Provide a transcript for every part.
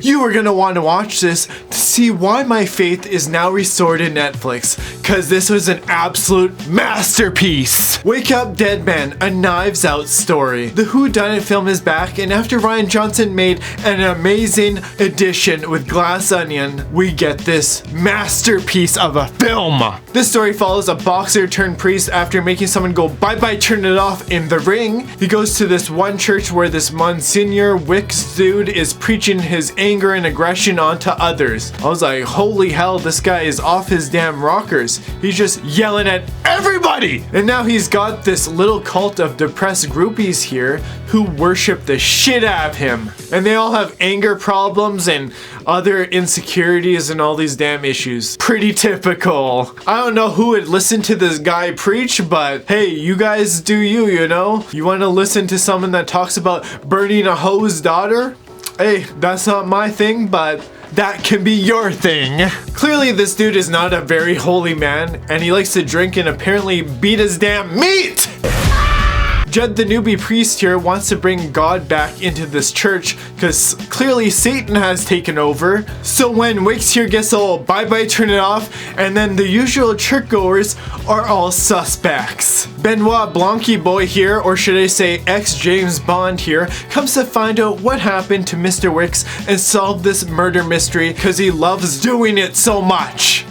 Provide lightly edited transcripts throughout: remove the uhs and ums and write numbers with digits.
You are gonna want to watch this to see why my faith is now restored in Netflix, cause this was an absolute masterpiece. Wake Up Dead Man, a Knives Out story. The whodunit film is back, and after Rian Johnson made an amazing addition with Glass Onion, we get this masterpiece of a film. This story follows a boxer turned priest after making someone go bye-bye turn it off in the ring. He goes to this one church where this Monsignor Wicks dude is preaching his anger and aggression onto others. I was like, holy hell, this guy is off his damn rockers. He's just yelling at everybody! And now he's got this little cult of depressed groupies here who worship the shit out of him. And they all have anger problems and other insecurities and all these damn issues. Pretty typical. I don't know who would listen to this guy preach, but hey, you guys do you, you know? You want to listen to someone that talks about burning a hoe's daughter? Hey, that's not my thing, but that can be your thing. Clearly this dude is not a very holy man, and he likes to drink and apparently beat his damn meat! Judd the newbie priest here wants to bring God back into this church because clearly Satan has taken over. So when Wicks here gets all bye-bye turn it off, and then the usual churchgoers are all suspects. Benoit Blancy boy here, or should I say ex-James Bond here, comes to find out what happened to Mr. Wicks and solve this murder mystery because he loves doing it so much.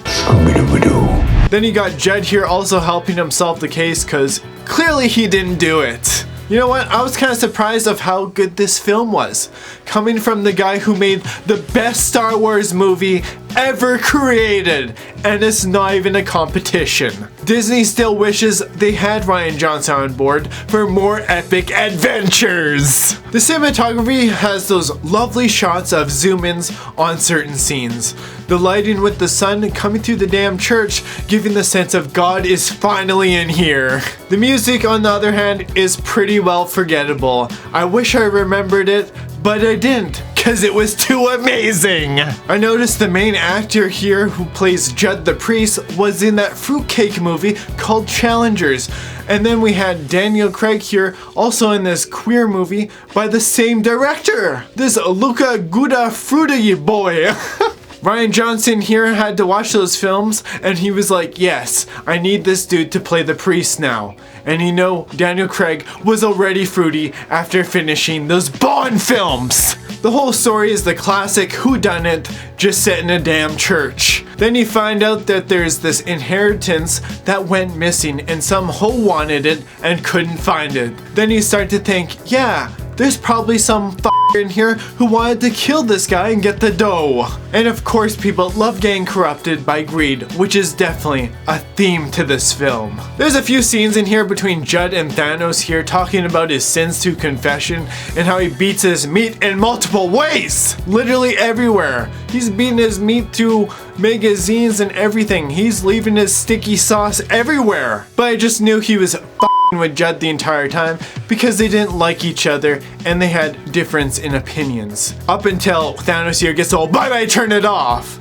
Then you got Judd here also helping him solve the case because clearly he didn't do it. You know what? I was kind of surprised of how good this film was. Coming from the guy who made the best Star Wars movie ever created, and it's not even a competition. Disney still wishes they had Rian Johnson on board for more epic adventures. The cinematography has those lovely shots of zoom-ins on certain scenes. The lighting with the sun coming through the damn church, giving the sense of God is finally in here. The music, on the other hand, is pretty well forgettable. I wish I remembered it, but I didn't, cause it was too amazing. I noticed the main actor here who plays Judd the priest was in that fruitcake movie called Challengers. And then we had Daniel Craig here also in this queer movie by the same director. This Luca Gouda Fruity boy. Rian Johnson here had to watch those films and he was like, yes, I need this dude to play the priest now. And you know, Daniel Craig was already fruity after finishing those Bond films. The whole story is the classic whodunit just set in a damn church. Then you find out that there's this inheritance that went missing and some hoe wanted it and couldn't find it. Then you start to think, yeah, there's probably some in here who wanted to kill this guy and get the dough. And of course people love getting corrupted by greed, which is definitely a theme to this film. There's a few scenes in here between Judd and Thanos here talking about his sins through confession and how he beats his meat in multiple ways. Literally everywhere. He's beating his meat through magazines and everything. He's leaving his sticky sauce everywhere. But I just knew he was with Judd the entire time because they didn't like each other and they had difference in opinions. Up until Thanos here gets all bye-bye turn it off.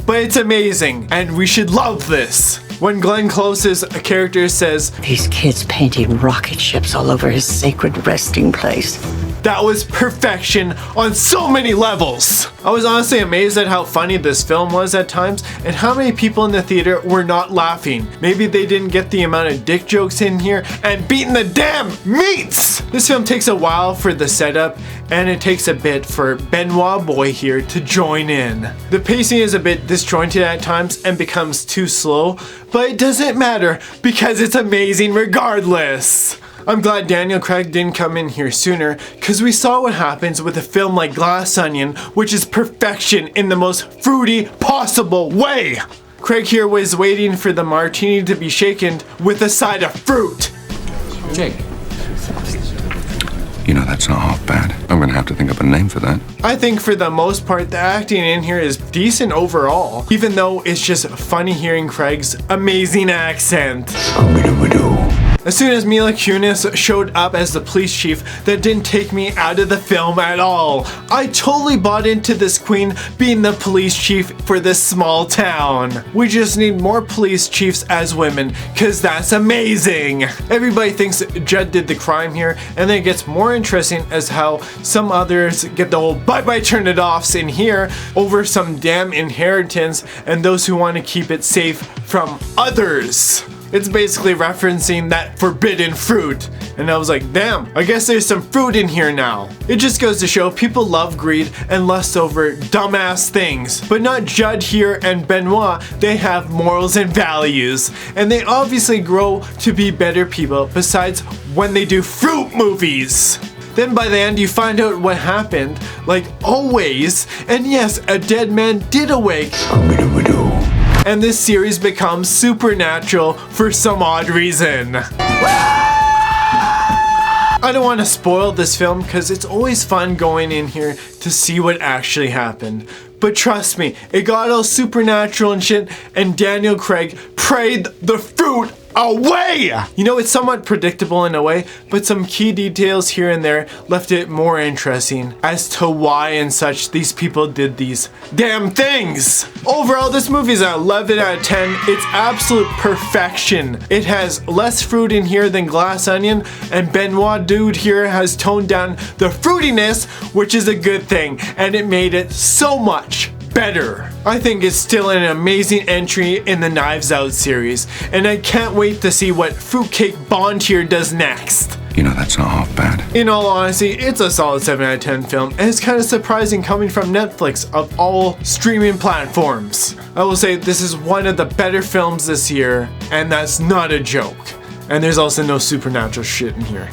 But it's amazing and we should love this. When Glenn Close's character says, "These kids painting rocket ships all over his sacred resting place." That was perfection on so many levels. I was honestly amazed at how funny this film was at times and how many people in the theater were not laughing. Maybe they didn't get the amount of dick jokes in here and beating the damn meats. This film takes a while for the setup and it takes a bit for Benoit boy here to join in. The pacing is a bit disjointed at times and becomes too slow, but it doesn't matter because it's amazing regardless. I'm glad Daniel Craig didn't come in here sooner because we saw what happens with a film like Glass Onion, which is perfection in the most fruity possible way. Craig here was waiting for the martini to be shaken with a side of fruit. Jake. You know, that's not half bad. I'm gonna have to think up a name for that. I think for the most part, the acting in here is decent overall, even though it's just funny hearing Craig's amazing accent. As soon as Mila Kunis showed up as the police chief, that didn't take me out of the film at all. I totally bought into this queen being the police chief for this small town. We just need more police chiefs as women, cause that's amazing. Everybody thinks Judd did the crime here, and then it gets more interesting as how some others get the whole bye-bye turn it offs in here over some damn inheritance and those who want to keep it safe from others. It's basically referencing that forbidden fruit. And I was like, damn, I guess there's some fruit in here now. It just goes to show people love greed and lust over dumbass things. But not Judd here and Benoit, they have morals and values. And they obviously grow to be better people besides when they do fruit movies. Then by the end you find out what happened, like always. And yes, a dead man did awake. And this series becomes supernatural for some odd reason. I don't want to spoil this film because it's always fun going in here to see what actually happened. But trust me, it got all supernatural and shit, and Daniel Craig prayed the fruit away! You know, it's somewhat predictable in a way, but some key details here and there left it more interesting as to why and such these people did these damn things. Overall, this movie is an 11 out of 10. It's absolute perfection. It has less fruit in here than Glass Onion, and Benoit dude here has toned down the fruitiness, which is a good thing, and it made it so much better. I think it's still an amazing entry in the Knives Out series, and I can't wait to see what Fruitcake Bond here does next. You know, that's not half bad. In all honesty, it's a solid 7 out of 10 film, and it's kind of surprising coming from Netflix of all streaming platforms. I will say this is one of the better films this year, and that's not a joke. And there's also no supernatural shit in here.